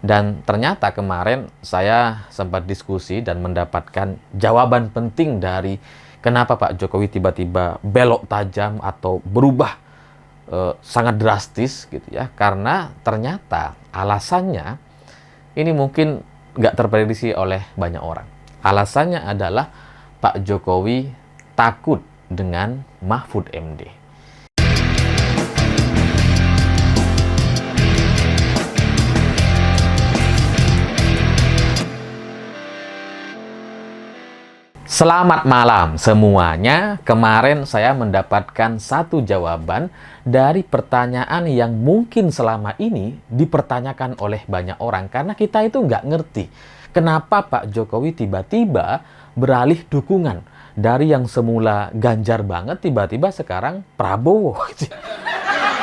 Dan ternyata kemarin saya sempat diskusi dan mendapatkan jawaban penting dari kenapa Pak Jokowi tiba-tiba belok tajam atau berubah sangat drastis gitu ya. Karena ternyata alasannya ini mungkin nggak terprediksi oleh banyak orang. Alasannya adalah Pak Jokowi takut dengan Mahfud MD. Selamat malam semuanya. Kemarin saya mendapatkan satu jawaban dari pertanyaan yang mungkin selama ini dipertanyakan oleh banyak orang. Karena kita itu nggak ngerti kenapa Pak Jokowi tiba-tiba beralih dukungan. Dari yang semula Ganjar banget, tiba-tiba sekarang Prabowo.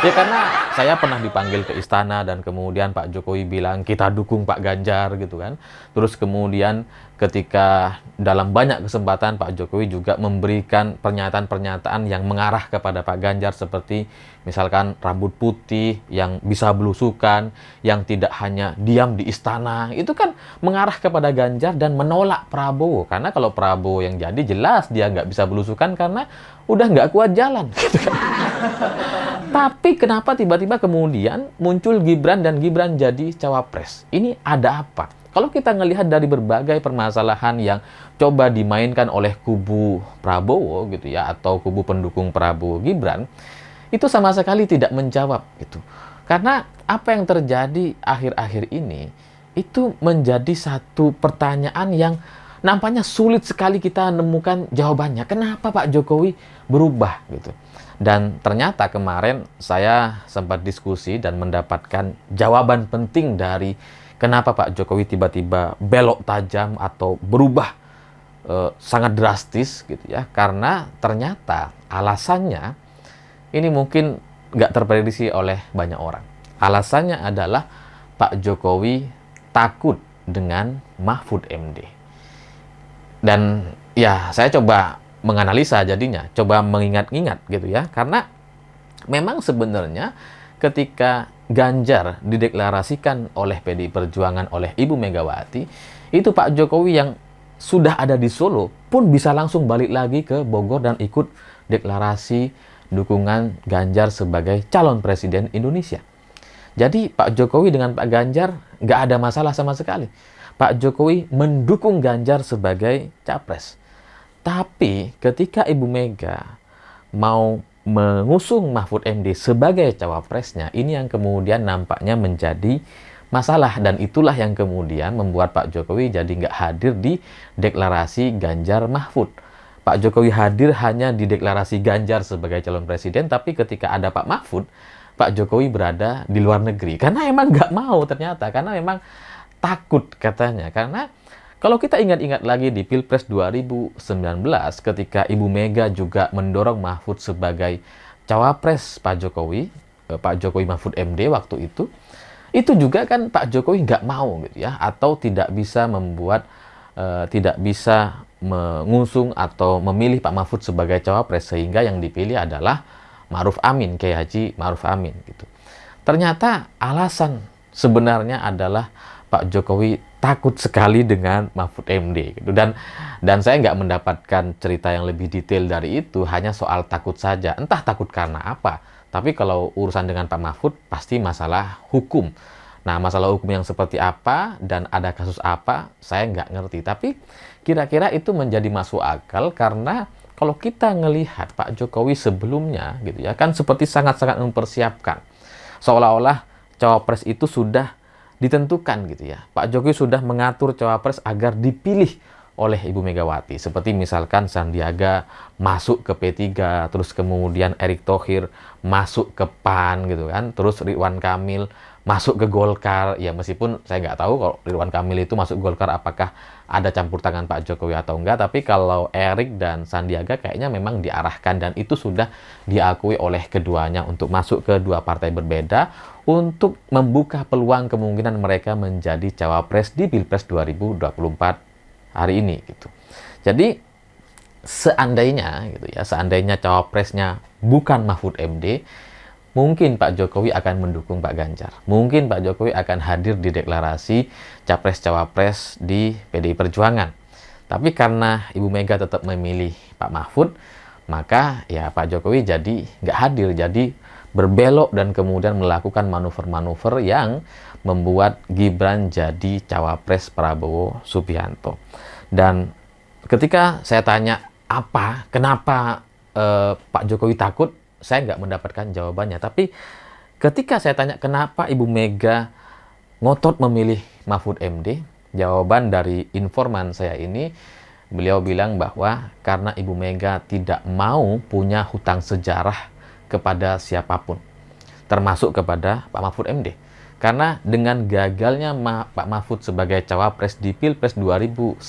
Ya karena saya pernah dipanggil ke istana dan kemudian Pak Jokowi bilang kita dukung Pak Ganjar gitu kan. Terus kemudian ketika dalam banyak kesempatan Pak Jokowi juga memberikan pernyataan-pernyataan yang mengarah kepada Pak Ganjar seperti misalkan rambut putih yang bisa belusukan, yang tidak hanya diam di istana. Itu kan mengarah kepada Ganjar dan menolak Prabowo. Karena kalau Prabowo yang jadi jelas dia nggak bisa belusukan karena udah nggak kuat jalan gitu kan. Tapi kenapa tiba-tiba kemudian muncul Gibran dan Gibran jadi cawapres? Ini ada apa? Kalau kita ngelihat dari berbagai permasalahan yang coba dimainkan oleh kubu Prabowo gitu ya, atau kubu pendukung Prabowo Gibran, itu sama sekali tidak menjawab gitu. Karena apa yang terjadi akhir-akhir ini itu menjadi satu pertanyaan yang nampaknya sulit sekali kita menemukan jawabannya. Kenapa Pak Jokowi berubah gitu? Dan ternyata kemarin saya sempat diskusi dan mendapatkan jawaban penting dari kenapa Pak Jokowi tiba-tiba belok tajam atau berubah sangat drastis gitu ya. Karena ternyata alasannya ini mungkin nggak terprediksi oleh banyak orang. Alasannya adalah Pak Jokowi takut dengan Mahfud MD. Dan ya saya coba menganalisa jadinya, coba mengingat-ingat gitu ya. Karena memang sebenarnya ketika Ganjar dideklarasikan oleh PDI Perjuangan oleh Ibu Megawati, itu Pak Jokowi yang sudah ada di Solo pun bisa langsung balik lagi ke Bogor dan ikut deklarasi dukungan Ganjar sebagai calon presiden Indonesia. Jadi Pak Jokowi dengan Pak Ganjar nggak ada masalah sama sekali. Pak Jokowi mendukung Ganjar sebagai capres. Tapi ketika Ibu Mega mau mengusung Mahfud MD sebagai cawapresnya, ini yang kemudian nampaknya menjadi masalah. Dan itulah yang kemudian membuat Pak Jokowi jadi nggak hadir di deklarasi Ganjar Mahfud. Pak Jokowi hadir hanya di deklarasi Ganjar sebagai calon presiden, tapi ketika ada Pak Mahfud, Pak Jokowi berada di luar negeri. Karena emang nggak mau ternyata, karena memang takut katanya. Karena kalau kita ingat-ingat lagi di Pilpres 2019 ketika Ibu Mega juga mendorong Mahfud sebagai cawapres Pak Jokowi Mahfud MD waktu itu juga kan Pak Jokowi nggak mau gitu ya, atau tidak bisa tidak bisa mengusung atau memilih Pak Mahfud sebagai cawapres, sehingga yang dipilih adalah Ma'ruf Amin, Kiai Haji Ma'ruf Amin gitu. Ternyata alasan sebenarnya adalah Pak Jokowi takut sekali dengan Mahfud MD gitu. Dan saya nggak mendapatkan cerita yang lebih detail dari itu, hanya soal takut saja. Entah takut karena apa, tapi kalau urusan dengan Pak Mahfud pasti masalah hukum. Nah, masalah hukum yang seperti apa dan ada kasus apa, saya nggak ngerti. Tapi kira-kira itu menjadi masuk akal karena kalau kita ngelihat Pak Jokowi sebelumnya gitu ya, kan seperti sangat-sangat mempersiapkan. Seolah-olah cawapres itu sudah ditentukan gitu ya. Pak Jokowi sudah mengatur cawapres agar dipilih oleh Ibu Megawati. Seperti misalkan Sandiaga masuk ke P3, terus kemudian Erick Thohir masuk ke PAN gitu kan, terus Ridwan Kamil masuk ke Golkar. Ya meskipun saya nggak tahu kalau Ridwan Kamil itu masuk Golkar apakah ada campur tangan Pak Jokowi atau enggak, tapi kalau Erick dan Sandiaga kayaknya memang diarahkan dan itu sudah diakui oleh keduanya untuk masuk ke dua partai berbeda untuk membuka peluang kemungkinan mereka menjadi cawapres di Pilpres 2024 hari ini gitu. Jadi seandainya gitu ya, seandainya cawapresnya bukan Mahfud MD, mungkin Pak Jokowi akan mendukung Pak Ganjar. Mungkin Pak Jokowi akan hadir di deklarasi Capres-Cawapres di PDI Perjuangan. Tapi karena Ibu Mega tetap memilih Pak Mahfud, maka ya Pak Jokowi jadi nggak hadir, jadi berbelok dan kemudian melakukan manuver-manuver yang membuat Gibran jadi Cawapres Prabowo Subianto. Dan ketika saya tanya kenapa Pak Jokowi takut, saya nggak mendapatkan jawabannya. Tapi ketika saya tanya kenapa Ibu Mega ngotot memilih Mahfud MD, jawaban dari informan saya ini, beliau bilang bahwa karena Ibu Mega tidak mau punya hutang sejarah kepada siapapun, termasuk kepada Pak Mahfud MD. Karena dengan gagalnya Pak Mahfud sebagai Cawapres di Pilpres 2019,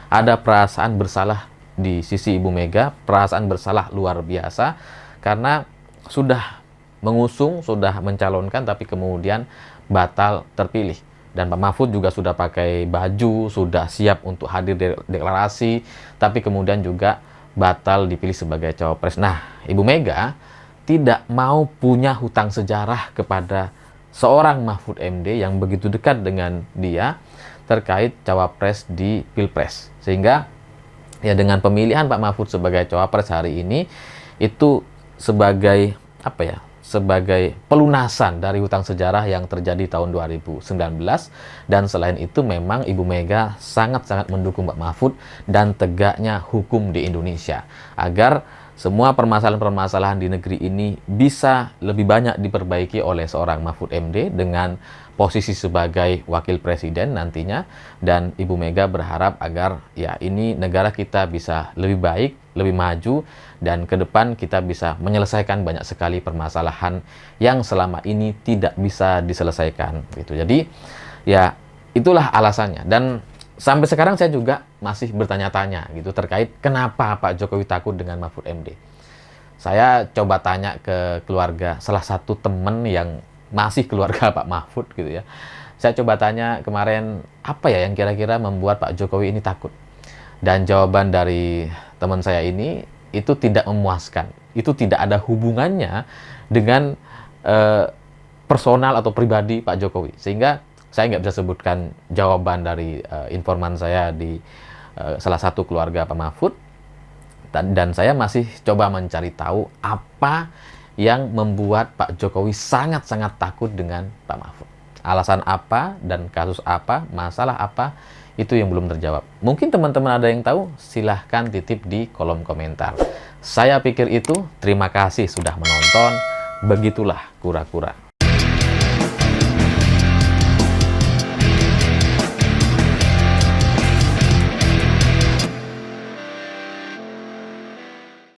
ada perasaan bersalah di sisi Ibu Mega, perasaan bersalah luar biasa, karena sudah mengusung, sudah mencalonkan, tapi kemudian batal terpilih. Dan Pak Mahfud juga sudah pakai baju, sudah siap untuk hadir deklarasi, tapi kemudian juga batal dipilih sebagai Cawapres. Nah, Ibu Mega tidak mau punya hutang sejarah kepada seorang Mahfud MD yang begitu dekat dengan dia terkait Cawapres di Pilpres. Sehingga ya dengan pemilihan Pak Mahfud sebagai Cawapres hari ini itu sebagai sebagai pelunasan dari hutang sejarah yang terjadi tahun 2019. Dan selain itu memang Ibu Mega sangat-sangat mendukung Pak Mahfud dan tegaknya hukum di Indonesia agar semua permasalahan-permasalahan di negeri ini bisa lebih banyak diperbaiki oleh seorang Mahfud MD dengan posisi sebagai wakil presiden nantinya. Dan Ibu Mega berharap agar ya ini negara kita bisa lebih baik, lebih maju, dan ke depan kita bisa menyelesaikan banyak sekali permasalahan yang selama ini tidak bisa diselesaikan gitu. Jadi ya itulah alasannya. Dan sampai sekarang saya juga masih bertanya-tanya gitu terkait kenapa Pak Jokowi takut dengan Mahfud MD. Saya coba tanya ke keluarga, salah satu teman yang masih keluarga Pak Mahfud gitu ya. Saya coba tanya kemarin, apa ya yang kira-kira membuat Pak Jokowi ini takut? Dan jawaban dari teman saya ini itu tidak memuaskan. Itu tidak ada hubungannya dengan personal atau pribadi Pak Jokowi. Sehingga saya nggak bisa sebutkan jawaban dari informan saya di salah satu keluarga Pak Mahfud. Dan saya masih coba mencari tahu apa yang membuat Pak Jokowi sangat-sangat takut dengan Pak Mahfud. Alasan apa dan kasus apa, masalah apa, itu yang belum terjawab. Mungkin teman-teman ada yang tahu, silahkan titip di kolom komentar. Saya pikir itu, terima kasih sudah menonton. Begitulah kura-kura.